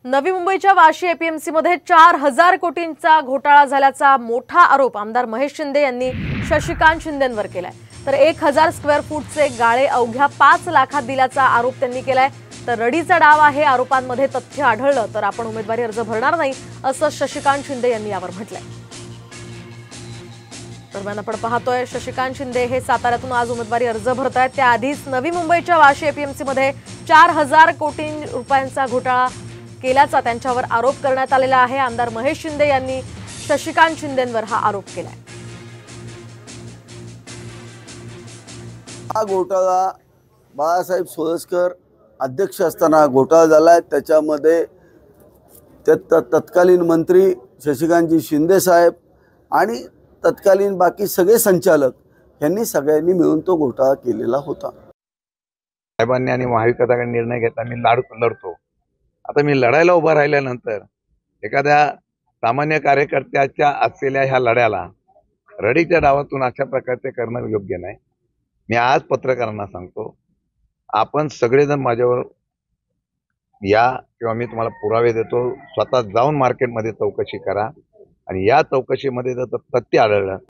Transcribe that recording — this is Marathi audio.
नवी मुंबईच्या वाशी एपीएमसी मध्ये 4000 कोटींचा घोटाळा झाल्याचा मोठा आरोप आमदार महेश शिंदे यांनी शशिकांत शिंदेंवर केलाय। तर 1000 स्क्वेअर फूटचे गाळे अवघ्या 5 लाखात दिल्याचा आरोप त्यांनी केलाय। तर रडीचा डाव आहे, आरोपांमध्ये तथ्य आढळलं तर आपण उमेदवारी अर्ज भरणार नाही असं शशिकांत शिंदे यांनी यावर म्हटलंय। दरम्यान आपण पाहतोय शशिकांत शिंदे हे साताऱ्यातून आज उमेदवारी अर्ज भरतायत। त्याआधीच नवी मुंबईच्या वाशी एपीएमसी मध्ये 4000 कोटी रुपयांचा घोटाळा केल्याचा त्यांच्यावर आरोप करण्यात आलेला आहे। आमदार महेश शिंदे यांनी शशिकांत शिंदेंवर हा आरोप केलाय। हा घोटाळा बाळासाहेब सोळसकर अध्यक्ष असताना घोटाळा झालाय। त्याच्यामध्ये तत्कालीन मंत्री शशिकांतजी शिंदे साहेब आणि तत्कालीन बाकी सगळे संचालक यांनी सगळ्यांनी मिळून तो घोटाळा केलेला होता। साहेबांनी आणि महाविकासाकडे निर्णय घेतला मी लढतो। आता मी लढायला उभा राहिल्यानंतर एखाद्या सामान्य कार्यकर्त्याच्या असलेल्या ह्या लढ्याला रडीच्या डावातून अशा प्रकारचे करणं योग्य नाही। मी आज पत्रकारांना सांगतो, आपण सगळेजण माझ्यावर या किंवा मी तुम्हाला पुरावे देतो, स्वतः जाऊन मार्केटमध्ये चौकशी करा आणि या चौकशीमध्ये जर तथ्य आढळलं